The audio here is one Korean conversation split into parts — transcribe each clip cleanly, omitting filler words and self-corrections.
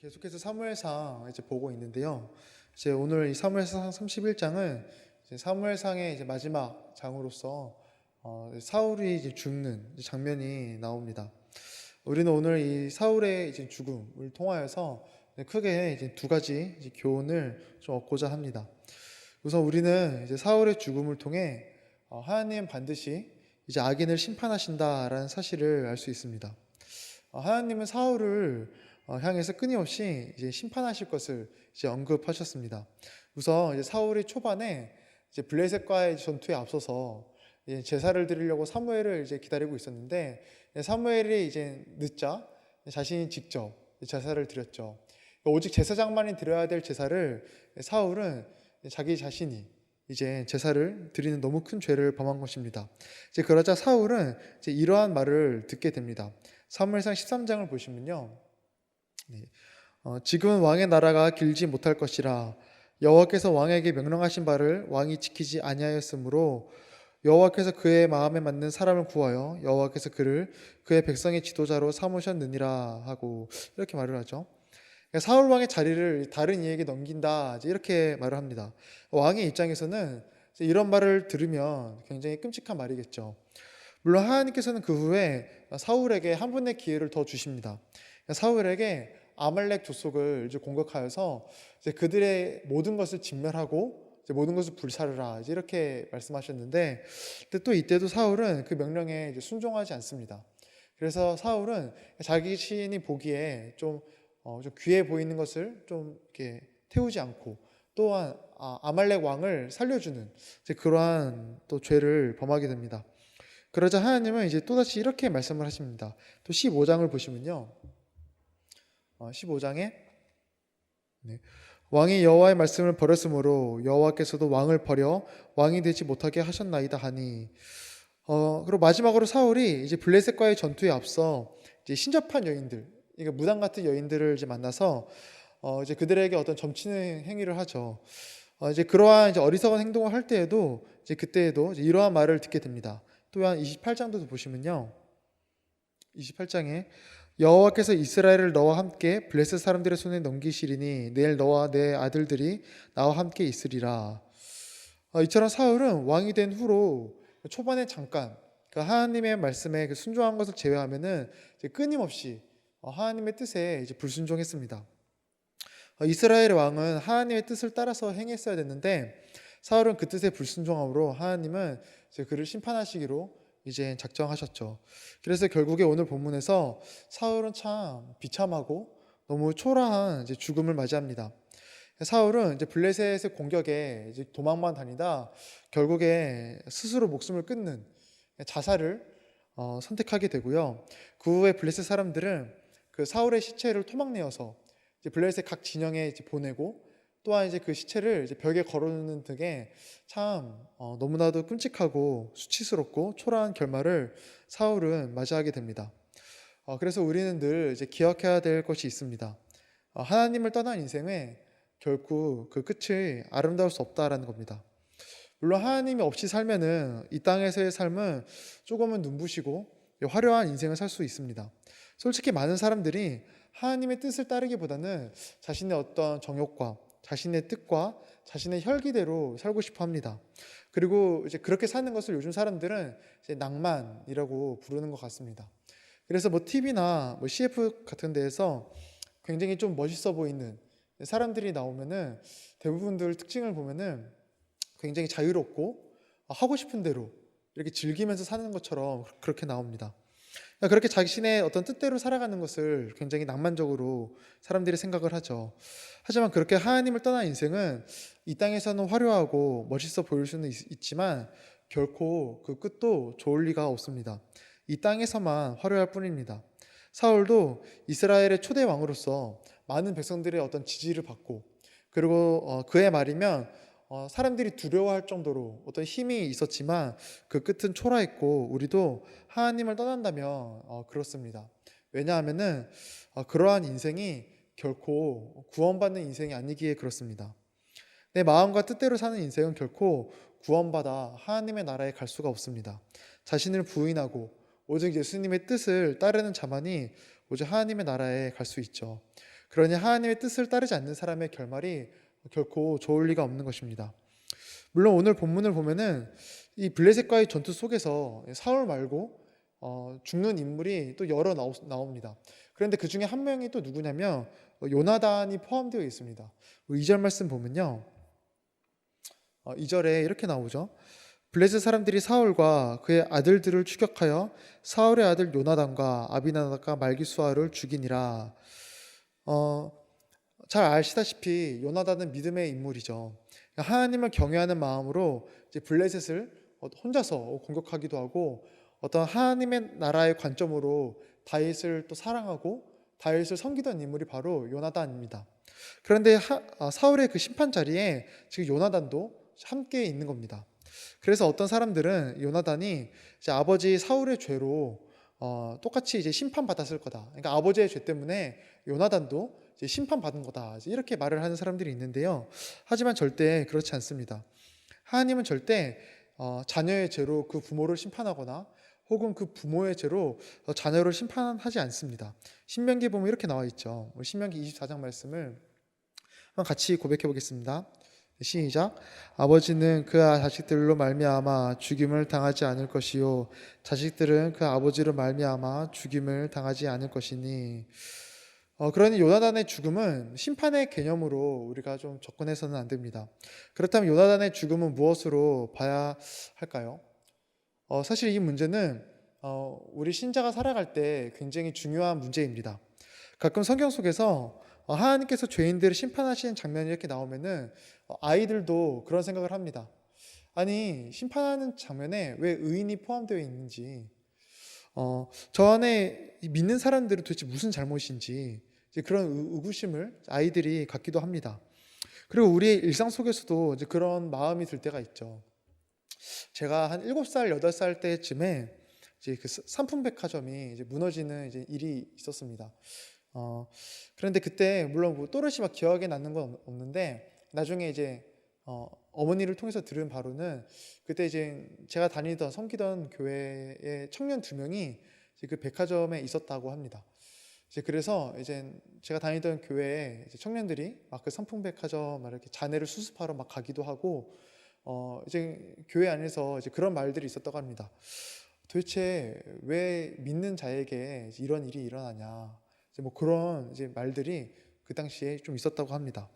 계속해서 사무엘상 이제 보고 있는데요. 이제 오늘 이 사무엘상 31장은 이제 사무엘상의 이제 마지막 장으로서 사울이 이제 죽는 이제 장면이 나옵니다. 우리는 오늘 이 사울의 이제 죽음을 통하여서 크게 이제 두 가지 이제 교훈을 좀 얻고자 합니다. 우선 우리는 이제 사울의 죽음을 통해 하나님 반드시 이제 악인을 심판하신다라는 사실을 알 수 있습니다. 하나님은 사울을 향해서 끊임없이 이제 심판하실 것을 이제 언급하셨습니다. 우선 이제 사울이 초반에 이제 블레셋과의 전투에 앞서서 이제 제사를 드리려고 사무엘을 이제 기다리고 있었는데 사무엘이 이제 늦자 자신이 직접 제사를 드렸죠. 오직 제사장만이 드려야 될 제사를 사울은 자기 자신이 이제 제사를 드리는 너무 큰 죄를 범한 것입니다. 이제 그러자 사울은 이제 이러한 말을 듣게 됩니다. 사무엘상 13장을 보시면요. 지금은 왕의 나라가 길지 못할 것이라 여호와께서 왕에게 명령하신 바를 왕이 지키지 아니하였으므로 여호와께서 그의 마음에 맞는 사람을 구하여 여호와께서 그를 그의 백성의 지도자로 삼으셨느니라 하고 이렇게 말을 하죠. 사울 왕의 자리를 다른 이에게 넘긴다 이렇게 말을 합니다. 왕의 입장에서는 이런 말을 들으면 굉장히 끔찍한 말이겠죠. 물론 하나님께서는 그 후에 사울에게 한 번의 기회를 더 주십니다. 사울에게 아말렉 족속을 이제 공격하여서 이제 그들의 모든 것을 진멸하고 이제 모든 것을 불사르라 이제 이렇게 말씀하셨는데, 근데 또 이때도 사울은 그 명령에 이제 순종하지 않습니다. 그래서 사울은 자기 자신이 보기에 좀 귀해 보이는 것을 좀 이렇게 태우지 않고 또한 아말렉 왕을 살려주는 이제 그러한 또 죄를 범하게 됩니다. 그러자 하나님은 이제 또다시 이렇게 말씀을 하십니다. 또 15장을 보시면요. 15장에 왕이 여호와의 말씀을 버렸으므로 여호와께서도 왕을 버려 왕이 되지 못하게 하셨나이다 하니, 그리고 마지막으로 사울이 이제 블레셋과의 전투에 앞서 이제 신접한 여인들, 그러니까 무당 같은 여인들을 이제 만나서 이제 그들에게 어떤 점치는 행위를 하죠. 이제 그러한 이제 어리석은 행동을 할 때에도 이제 그때에도 이제 이러한 말을 듣게 됩니다. 또한 28장도 보시면요. 28장에 여호와께서 이스라엘을 너와 함께 블레셋 사람들의 손에 넘기시리니 내일 너와 내 아들들이 나와 함께 있으리라. 이처럼 사울은 왕이 된 후로 초반에 잠깐 하나님의 말씀에 순종한 것을 제외하면은 이제 끊임없이 하나님의 뜻에 이제 불순종했습니다. 이스라엘의 왕은 하나님의 뜻을 따라서 행했어야 됐는데 사울은 그 뜻에 불순종함으로 하나님은 이제 그를 심판하시기로 이제 작정하셨죠. 그래서 결국에 오늘 본문에서 사울은 참 비참하고 너무 초라한 이제 죽음을 맞이합니다. 사울은 이제 블레셋의 공격에 이제 도망만 다니다 결국에 스스로 목숨을 끊는 자살을 선택하게 되고요. 그 후에 블레셋 사람들은 그 사울의 시체를 토막내어서 이제 블레셋 각 진영에 이제 보내고 또한 이제 그 시체를 이제 벽에 걸어놓는 등의 참 너무나도 끔찍하고 수치스럽고 초라한 결말을 사울은 맞이하게 됩니다. 그래서 우리는 늘 이제 기억해야 될 것이 있습니다. 하나님을 떠난 인생에 결코 그 끝이 아름다울 수 없다라는 겁니다. 물론 하나님이 없이 살면은 이 땅에서의 삶은 조금은 눈부시고 화려한 인생을 살 수 있습니다. 솔직히 많은 사람들이 하나님의 뜻을 따르기보다는 자신의 어떤 정욕과 자신의 뜻과 자신의 혈기대로 살고 싶어 합니다. 그리고 이제 그렇게 사는 것을 요즘 사람들은 이제 낭만이라고 부르는 것 같습니다. 그래서 뭐 TV나 뭐 CF 같은 데에서 굉장히 좀 멋있어 보이는 사람들이 나오면은 대부분들 특징을 보면은 굉장히 자유롭고 하고 싶은 대로 이렇게 즐기면서 사는 것처럼 그렇게 나옵니다. 그렇게 자신의 어떤 뜻대로 살아가는 것을 굉장히 낭만적으로 사람들이 생각을 하죠. 하지만 그렇게 하나님을 떠난 인생은 이 땅에서는 화려하고 멋있어 보일 수는 있지만 결코 그 끝도 좋을 리가 없습니다. 이 땅에서만 화려할 뿐입니다. 사울도 이스라엘의 초대 왕으로서 많은 백성들의 어떤 지지를 받고, 그리고 그의 말이면 사람들이 두려워할 정도로 어떤 힘이 있었지만 그 끝은 초라했고, 우리도 하나님을 떠난다면 그렇습니다. 왜냐하면은 그러한 인생이 결코 구원받는 인생이 아니기에 그렇습니다. 내 마음과 뜻대로 사는 인생은 결코 구원받아 하나님의 나라에 갈 수가 없습니다. 자신을 부인하고 오직 예수님의 뜻을 따르는 자만이 오직 하나님의 나라에 갈 수 있죠. 그러니 하나님의 뜻을 따르지 않는 사람의 결말이 결코 좋을 리가 없는 것입니다. 물론 오늘 본문을 보면은 이 블레셋과의 전투 속에서 사울 말고 죽는 인물이 또 여러 나옵니다. 그런데 그 중에 한 명이 또 누구냐면 요나단이 포함되어 있습니다. 2절 말씀 보면요. 2절에 이렇게 나오죠. 블레셋 사람들이 사울과 그의 아들들을 추격하여 사울의 아들 요나단과 아비나답과 말기수아를 죽이니라. 잘 아시다시피 요나단은 믿음의 인물이죠. 하나님을 경외하는 마음으로 이제 블레셋을 혼자서 공격하기도 하고 어떤 하나님의 나라의 관점으로 다윗을 또 사랑하고 다윗을 섬기던 인물이 바로 요나단입니다. 그런데 사울의 그 심판 자리에 지금 요나단도 함께 있는 겁니다. 그래서 어떤 사람들은 요나단이 이제 아버지 사울의 죄로 똑같이 이제 심판받았을 거다. 그러니까 아버지의 죄 때문에 요나단도 이제 심판받은 거다. 이렇게 말을 하는 사람들이 있는데요. 하지만 절대 그렇지 않습니다. 하나님은 절대 자녀의 죄로 그 부모를 심판하거나 혹은 그 부모의 죄로 자녀를 심판하지 않습니다. 신명기에 보면 이렇게 나와 있죠. 우리 신명기 24장 말씀을 한번 같이 고백해 보겠습니다. 시작. 아버지는 그 자식들로 말미암아 죽임을 당하지 않을 것이요 자식들은 그 아버지로 말미암아 죽임을 당하지 않을 것이니. 그러니 요나단의 죽음은 심판의 개념으로 우리가 좀 접근해서는 안 됩니다. 그렇다면 요나단의 죽음은 무엇으로 봐야 할까요? 사실 이 문제는 우리 신자가 살아갈 때 굉장히 중요한 문제입니다. 가끔 성경 속에서 하나님께서 죄인들을 심판하시는 장면이 이렇게 나오면은 아이들도 그런 생각을 합니다. 아니, 심판하는 장면에 왜 의인이 포함되어 있는지, 저 안에 믿는 사람들은 도대체 무슨 잘못인지 이제 그런 의구심을 아이들이 갖기도 합니다. 그리고 우리의 일상 속에서도 이제 그런 마음이 들 때가 있죠. 제가 한 7살, 8살 때쯤에 이제 그 삼풍백화점이 이제 무너지는 이제 일이 있었습니다. 그런데 그때 물론 뭐 또렷이 막 기억에 남는 건 없는데 나중에 이제 어머니를 통해서 들은 바로는 그때 이제 제가 다니던 섬기던 교회의 청년 2명이 이제 그 백화점에 있었다고 합니다. 이제 그래서 이제 제가 다니던 교회에 이제 청년들이 막 그 삼풍백화점 막 이렇게 잔해를 수습하러 막 가기도 하고 이제 교회 안에서 이제 그런 말들이 있었다고 합니다. 도대체 왜 믿는 자에게 이런 일이 일어나냐? 이제 뭐 그런 이제 말들이 그 당시에 좀 있었다고 합니다.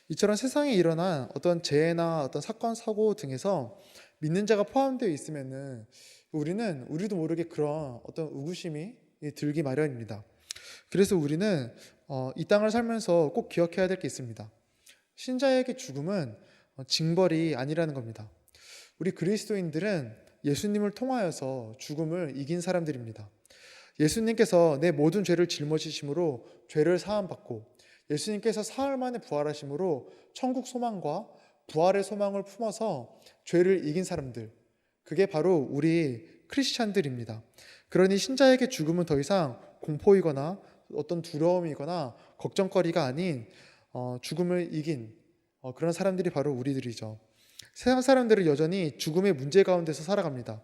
이처럼 세상에 일어난 어떤 재해나 어떤 사건, 사고 등에서 믿는 자가 포함되어 있으면은 우리도 모르게 그런 어떤 의구심이 들기 마련입니다. 그래서 우리는 이 땅을 살면서 꼭 기억해야 될 게 있습니다. 신자에게 죽음은 징벌이 아니라는 겁니다. 우리 그리스도인들은 예수님을 통하여서 죽음을 이긴 사람들입니다. 예수님께서 내 모든 죄를 짊어지심으로 죄를 사함받고 예수님께서 사흘 만에 부활하심으로 천국 소망과 부활의 소망을 품어서 죄를 이긴 사람들, 그게 바로 우리 크리스찬들입니다. 그러니 신자에게 죽음은 더 이상 공포이거나 어떤 두려움이거나 걱정거리가 아닌 죽음을 이긴 그런 사람들이 바로 우리들이죠. 세상 사람들은 여전히 죽음의 문제 가운데서 살아갑니다.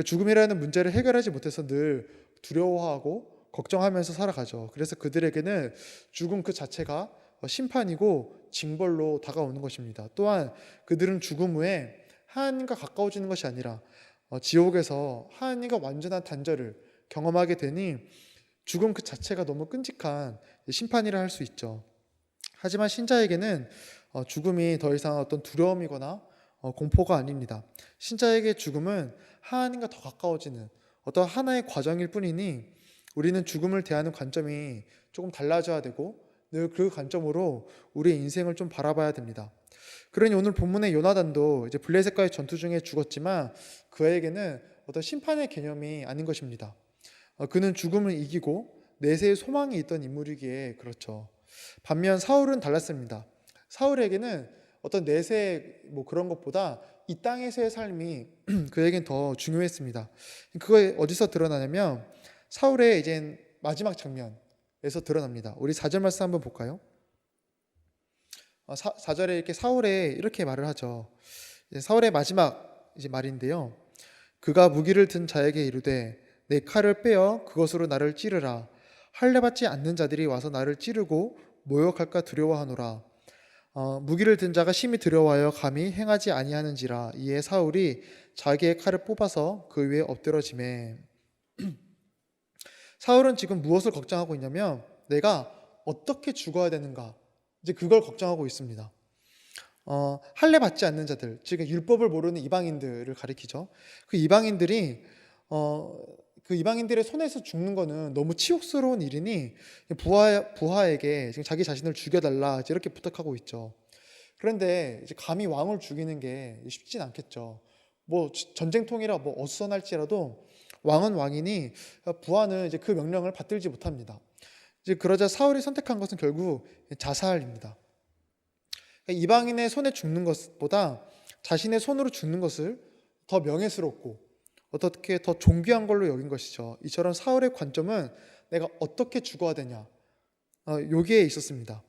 죽음이라는 문제를 해결하지 못해서 늘 두려워하고 걱정하면서 살아가죠. 그래서 그들에게는 죽음 그 자체가 심판이고 징벌로 다가오는 것입니다. 또한 그들은 죽음 후에 하나님과 가까워지는 것이 아니라 지옥에서 하나님과 완전한 단절을 경험하게 되니 죽음 그 자체가 너무 끔찍한 심판이라 할 수 있죠. 하지만 신자에게는 죽음이 더 이상 어떤 두려움이거나 공포가 아닙니다. 신자에게 죽음은 하나님과 더 가까워지는 어떤 하나의 과정일 뿐이니 우리는 죽음을 대하는 관점이 조금 달라져야 되고 늘 그 관점으로 우리의 인생을 좀 바라봐야 됩니다. 그러니 오늘 본문의 요나단도 이제 블레셋과의 전투 중에 죽었지만 그에게는 어떤 심판의 개념이 아닌 것입니다. 그는 죽음을 이기고 내세의 소망이 있던 인물이기에 그렇죠. 반면 사울은 달랐습니다. 사울에게는 어떤 내세 뭐 그런 것보다 이 땅에서의 삶이 그에겐 더 중요했습니다. 그거 어디서 드러나냐면 사울의 이제 마지막 장면에서 드러납니다. 우리 4절 말씀 한번 볼까요? 4절에 이렇게 사울에 이렇게 말을 하죠. 사울의 마지막 이제 말인데요. 그가 무기를 든 자에게 이르되 내 칼을 빼어 그것으로 나를 찌르라. 할례 받지 않는 자들이 와서 나를 찌르고 모욕할까 두려워하노라. 무기를 든 자가 심히 두려워하여 감히 행하지 아니하는지라. 이에 사울이 자기의 칼을 뽑아서 그 위에 엎드러지매. 사울은 지금 무엇을 걱정하고 있냐면 내가 어떻게 죽어야 되는가, 이제 그걸 걱정하고 있습니다. 할례 받지 않는 자들, 즉 율법을 모르는 이방인들을 가리키죠. 그 이방인들이 그 이방인들의 손에서 죽는 거는 너무 치욕스러운 일이니 부하에게 지금 자기 자신을 죽여달라 이렇게 부탁하고 있죠. 그런데 이제 감히 왕을 죽이는 게 쉽진 않겠죠. 뭐 전쟁통이라 뭐 어수선할지라도 왕은 왕이니 부하는 이제 그 명령을 받들지 못합니다. 이제 그러자 사울이 선택한 것은 결국 자살입니다. 이방인의 손에 죽는 것보다 자신의 손으로 죽는 것을 더 명예스럽고 어떻게 더 존귀한 걸로 여긴 것이죠. 이처럼 사울의 관점은 내가 어떻게 죽어야 되냐, 여기에 있었습니다.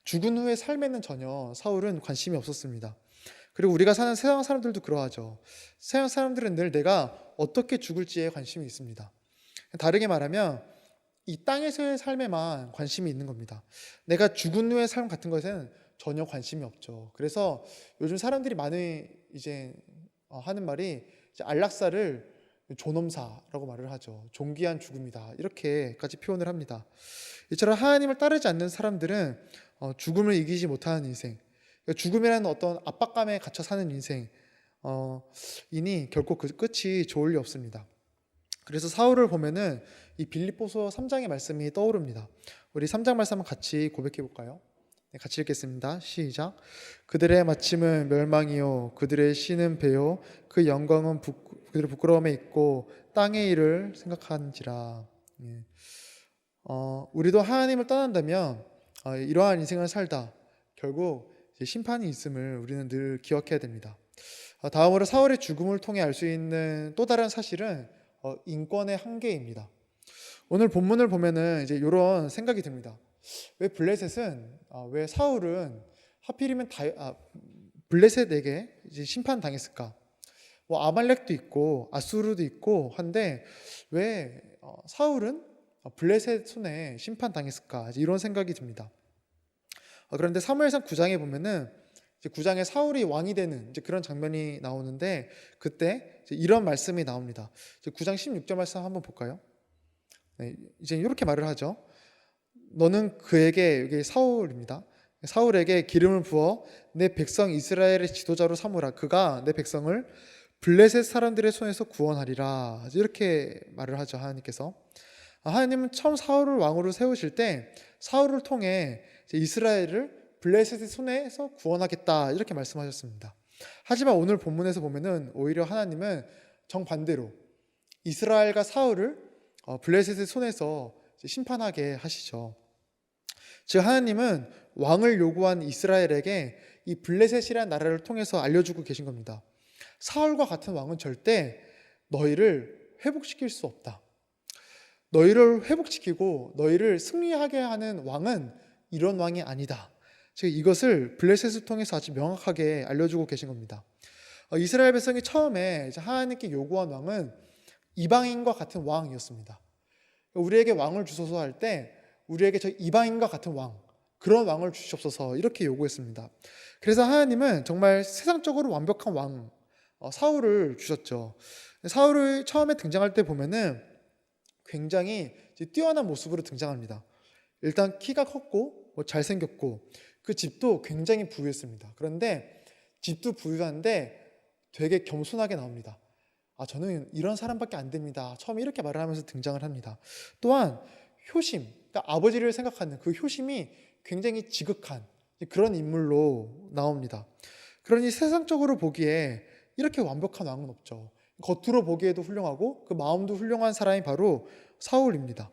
죽은 후의 삶에는 전혀 사울은 관심이 없었습니다. 그리고 우리가 사는 세상 사람들도 그러하죠. 세상 사람들은 늘 내가 어떻게 죽을지에 관심이 있습니다. 다르게 말하면 이 땅에서의 삶에만 관심이 있는 겁니다. 내가 죽은 후의 삶 같은 것에는 전혀 관심이 없죠. 그래서 요즘 사람들이 많이 이제 하는 말이 이제 안락사를 존엄사라고 말을 하죠. 존귀한 죽음이다, 이렇게까지 표현을 합니다. 이처럼 하나님을 따르지 않는 사람들은 죽음을 이기지 못하는 인생, 죽음이라는 어떤 압박감에 갇혀 사는 인생 이니 결코 그 끝이 좋을 리 없습니다. 그래서 사울을 보면은 이 빌립보서 3장의 말씀이 떠오릅니다. 우리 3장 말씀 한번 같이 고백해 볼까요? 네, 같이 읽겠습니다. 시작. 그들의 마침은 멸망이요 그들의 씨는 배요 그 영광은 그들의 부끄러움에 있고 땅의 일을 생각하는지라. 예. 우리도 하나님을 떠난다면 이러한 인생을 살다 결국 심판이 있음을 우리는 늘 기억해야 됩니다. 다음으로 사울의 죽음을 통해 알 수 있는 또 다른 사실은 인권의 한계입니다. 오늘 본문을 보면은 이제 이런 생각이 듭니다. 왜 블레셋은 왜 사울은 하필이면 블레셋에게 이제 심판 당했을까? 뭐 아말렉도 있고 아수르도 있고 한데 왜 사울은 블레셋 손에 심판 당했을까? 이런 생각이 듭니다. 그런데 사무엘상 9장에 보면은 이제 9장에 사울이 왕이 되는 이제 그런 장면이 나오는데 그때 이제 이런 말씀이 나옵니다. 이제 9장 16절 말씀 한번 볼까요? 네, 이제 이렇게 말을 하죠. 너는 그에게, 여기 사울입니다. 사울에게 기름을 부어 내 백성 이스라엘의 지도자로 삼으라. 그가 내 백성을 블레셋 사람들의 손에서 구원하리라. 이렇게 말을 하죠. 하나님께서. 하나님은 처음 사울을 왕으로 세우실 때 사울을 통해 이스라엘을 블레셋의 손에서 구원하겠다 이렇게 말씀하셨습니다. 하지만 오늘 본문에서 보면은 오히려 하나님은 정반대로 이스라엘과 사울을 블레셋의 손에서 심판하게 하시죠. 즉 하나님은 왕을 요구한 이스라엘에게 이 블레셋이라는 나라를 통해서 알려주고 계신 겁니다. 사울과 같은 왕은 절대 너희를 회복시킬 수 없다. 너희를 회복시키고 너희를 승리하게 하는 왕은 이런 왕이 아니다. 즉 이것을 블레셋을 통해서 아주 명확하게 알려주고 계신 겁니다. 이스라엘 백성이 처음에 하나님께 요구한 왕은 이방인과 같은 왕이었습니다. 우리에게 왕을 주소서 할 때 우리에게 저 이방인과 같은 왕, 그런 왕을 주시옵소서 이렇게 요구했습니다. 그래서 하나님은 정말 세상적으로 완벽한 왕 사울을 주셨죠. 사울이 처음에 등장할 때 보면은 굉장히 뛰어난 모습으로 등장합니다. 일단 키가 컸고 잘생겼고 그 집도 굉장히 부유했습니다. 그런데 집도 부유한데 되게 겸손하게 나옵니다. 저는 이런 사람밖에 안 됩니다. 처음에 이렇게 말을 하면서 등장을 합니다. 또한 효심, 그러니까 아버지를 생각하는 그 효심이 굉장히 지극한 그런 인물로 나옵니다. 그러니 세상적으로 보기에 이렇게 완벽한 왕은 없죠. 겉으로 보기에도 훌륭하고 그 마음도 훌륭한 사람이 바로 사울입니다.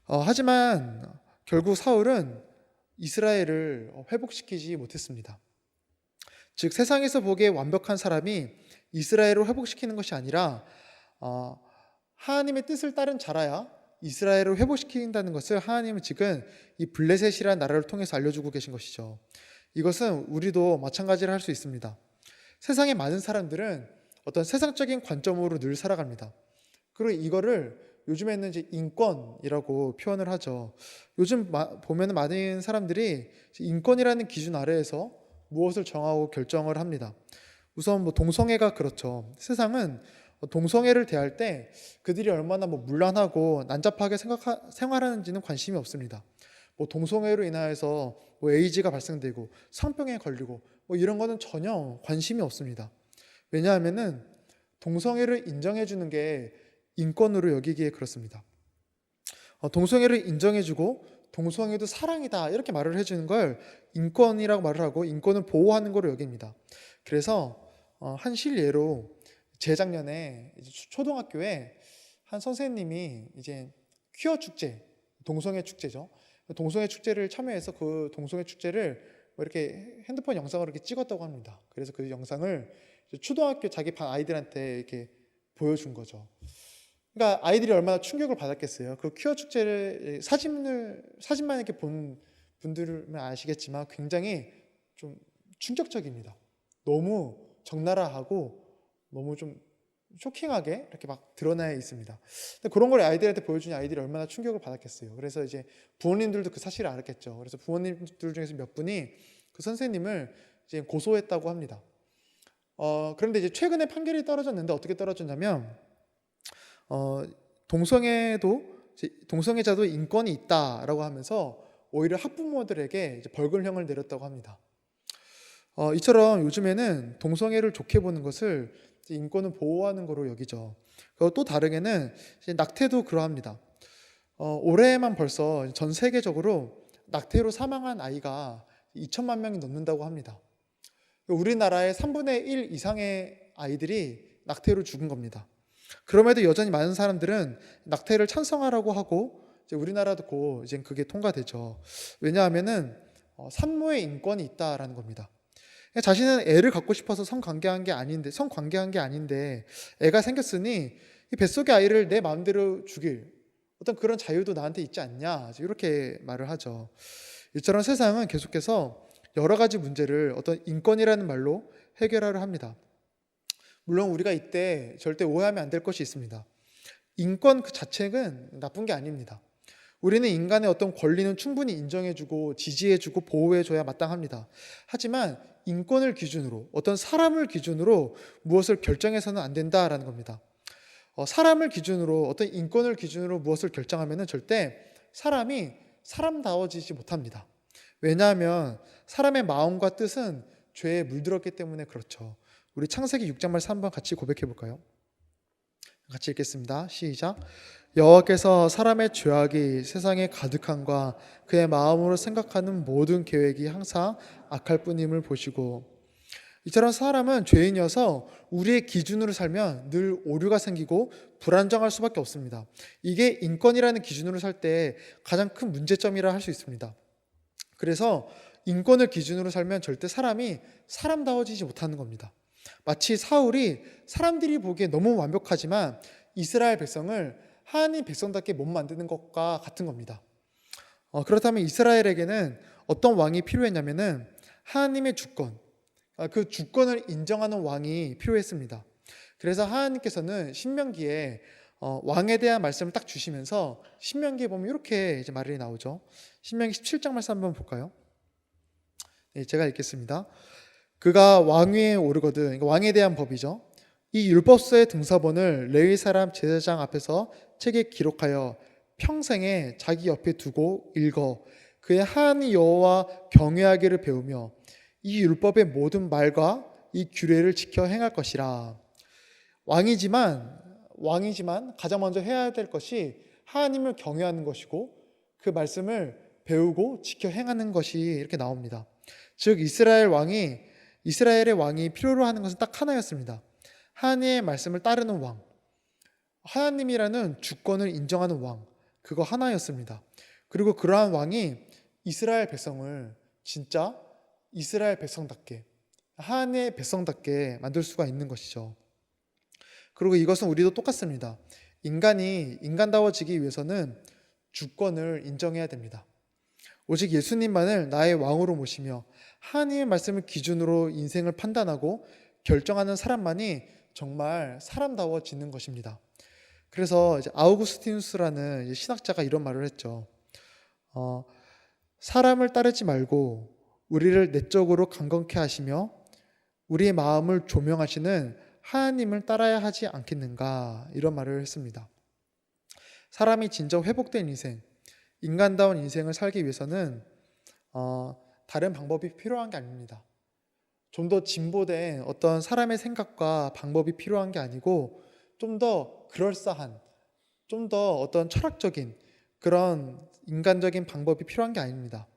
하지만 결국 사울은 이스라엘을 회복시키지 못했습니다. 즉 세상에서 보기에 완벽한 사람이 이스라엘을 회복시키는 것이 아니라 하나님의 뜻을 따른 자라야 이스라엘을 회복시킨다는 것을 하나님은 지금 이 블레셋이라는 나라를 통해서 알려주고 계신 것이죠. 이것은 우리도 마찬가지를 할 수 있습니다. 세상의 많은 사람들은 어떤 세상적인 관점으로 늘 살아갑니다. 그리고 이거를 요즘에는 이제 인권이라고 표현을 하죠. 요즘 보면 많은 사람들이 인권이라는 기준 아래에서 무엇을 정하고 결정을 합니다. 우선 뭐 동성애가 그렇죠. 세상은 동성애를 대할 때 그들이 얼마나 뭐 문란하고 난잡하게 생활하는지는 관심이 없습니다. 뭐 동성애로 인하여서 뭐 에이즈가 발생되고 성병에 걸리고 뭐 이런 거는 전혀 관심이 없습니다. 왜냐하면은 동성애를 인정해 주는 게 인권으로 여기기에 그렇습니다. 동성애를 인정해주고 동성애도 사랑이다 이렇게 말을 해주는 걸 인권이라고 말을 하고 인권을 보호하는 거로 여깁니다. 그래서 한 실예로 재작년에 이제 초등학교에 한 선생님이 이제 퀴어 축제, 동성애 축제죠. 동성애 축제를 참여해서 그 동성애 축제를 뭐 이렇게 핸드폰 영상으로 이렇게 찍었다고 합니다. 그래서 그 영상을 초등학교 자기 반 아이들한테 이렇게 보여준 거죠. 그러니까 아이들이 얼마나 충격을 받았겠어요. 그 퀴어 축제를 사진만 이렇게 본 분들은 아시겠지만 굉장히 좀 충격적입니다. 너무 적나라하고 너무 좀 쇼킹하게 이렇게 막 드러나 있습니다. 근데 그런 걸 아이들한테 보여주니 아이들이 얼마나 충격을 받았겠어요. 그래서 이제 부모님들도 그 사실을 알았겠죠. 그래서 부모님들 중에서 몇 분이 그 선생님을 이제 고소했다고 합니다. 그런데 이제 최근에 판결이 떨어졌는데 어떻게 떨어졌냐면 동성애자도 인권이 있다라고 하면서 오히려 학부모들에게 이제 벌금형을 내렸다고 합니다. 이처럼 요즘에는 동성애를 좋게 보는 것을 인권을 보호하는 거로 여기죠. 그리고 또 다르게는 낙태도 그러합니다. 올해만 벌써 전 세계적으로 낙태로 사망한 아이가 2천만 명이 넘는다고 합니다. 우리나라의 3분의 1 이상의 아이들이 낙태로 죽은 겁니다. 그럼에도 여전히 많은 사람들은 낙태를 찬성하라고 하고 이제 우리나라도 곧 이제 그게 통과되죠. 왜냐하면은 산모의 인권이 있다라는 겁니다. 자신은 애를 갖고 싶어서 성관계한 게 아닌데 애가 생겼으니 이 뱃속의 아이를 내 마음대로 죽일 어떤 그런 자유도 나한테 있지 않냐 이렇게 말을 하죠. 이처럼 세상은 계속해서 여러 가지 문제를 어떤 인권이라는 말로 해결하려 합니다. 물론 우리가 이때 절대 오해하면 안 될 것이 있습니다. 인권 그 자체는 나쁜 게 아닙니다. 우리는 인간의 어떤 권리는 충분히 인정해주고 지지해주고 보호해줘야 마땅합니다. 하지만 인권을 기준으로 어떤 사람을 기준으로 무엇을 결정해서는 안 된다라는 겁니다. 사람을 기준으로 어떤 인권을 기준으로 무엇을 결정하면 절대 사람이 사람다워지지 못합니다. 왜냐하면 사람의 마음과 뜻은 죄에 물들었기 때문에 그렇죠. 우리 창세기 6장 말씀 한번 같이 고백해 볼까요? 같이 읽겠습니다. 시작. 여호와께서 사람의 죄악이 세상에 가득함과 그의 마음으로 생각하는 모든 계획이 항상 악할 뿐임을 보시고, 이처럼 사람은 죄인이어서 우리의 기준으로 살면 늘 오류가 생기고 불안정할 수밖에 없습니다. 이게 인권이라는 기준으로 살 때 가장 큰 문제점이라 할 수 있습니다. 그래서 인권을 기준으로 살면 절대 사람이 사람다워지지 못하는 겁니다. 마치 사울이 사람들이 보기에 너무 완벽하지만 이스라엘 백성을 하나님 백성답게 못 만드는 것과 같은 겁니다. 그렇다면 이스라엘에게는 어떤 왕이 필요했냐면은 하나님의 주권, 그 주권을 인정하는 왕이 필요했습니다. 그래서 하나님께서는 신명기에 왕에 대한 말씀을 딱 주시면서 신명기에 보면 이렇게 이제 말이 나오죠. 신명기 17장 말씀 한번 볼까요? 네, 제가 읽겠습니다. 그가 왕위에 오르거든, 그러니까 왕에 대한 법이죠. 이 율법서의 등서본을 레위 사람 제사장 앞에서 책에 기록하여 평생에 자기 옆에 두고 읽어 그의 하나님 여호와 경외하기를 배우며 이 율법의 모든 말과 이 규례를 지켜 행할 것이라. 왕이지만 가장 먼저 해야 될 것이 하나님을 경외하는 것이고 그 말씀을 배우고 지켜 행하는 것이 이렇게 나옵니다. 즉 이스라엘의 왕이 필요로 하는 것은 딱 하나였습니다. 하나님의 말씀을 따르는 왕, 하나님이라는 주권을 인정하는 왕, 그거 하나였습니다. 그리고 그러한 왕이 이스라엘 백성을 진짜 이스라엘 백성답게, 하나님의 백성답게 만들 수가 있는 것이죠. 그리고 이것은 우리도 똑같습니다. 인간이 인간다워지기 위해서는 주권을 인정해야 됩니다. 오직 예수님만을 나의 왕으로 모시며 하나님의 말씀을 기준으로 인생을 판단하고 결정하는 사람만이 정말 사람다워지는 것입니다. 그래서 이제 아우구스티누스라는 이제 신학자가 이런 말을 했죠. 어, 사람을 따르지 말고 우리를 내적으로 강건케 하시며 우리의 마음을 조명하시는 하나님을 따라야 하지 않겠는가, 이런 말을 했습니다. 사람이 진정 회복된 인생, 인간다운 인생을 살기 위해서는 다른 방법이 필요한 게 아닙니다. 좀 더 진보된 어떤 사람의 생각과 방법이 필요한 게 아니고 좀 더 그럴싸한, 좀 더 어떤 철학적인 그런 인간적인 방법이 필요한 게 아닙니다.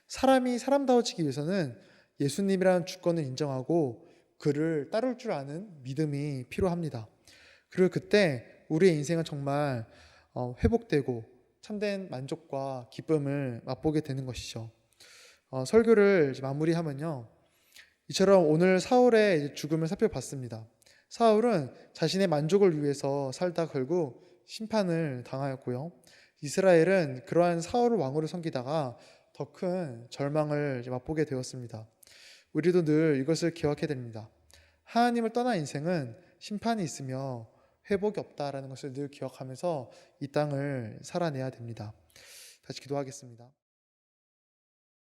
사람이 사람다워지기 위해서는 예수님이라는 주권을 인정하고 그를 따를 줄 아는 믿음이 필요합니다. 그리고 그때 우리의 인생은 정말 회복되고 참된 만족과 기쁨을 맛보게 되는 것이죠. 설교를 이제 마무리하면요, 이처럼 오늘 사울의 이제 죽음을 살펴봤습니다. 사울은 자신의 만족을 위해서 살다 결국 심판을 당하였고요. 이스라엘은 그러한 사울을 왕으로 섬기다가 더 큰 절망을 이제 맛보게 되었습니다. 우리도 늘 이것을 기억해야 됩니다. 하나님을 떠난 인생은 심판이 있으며 회복이 없다라는 것을 늘 기억하면서 이 땅을 살아내야 됩니다. 다시 기도하겠습니다.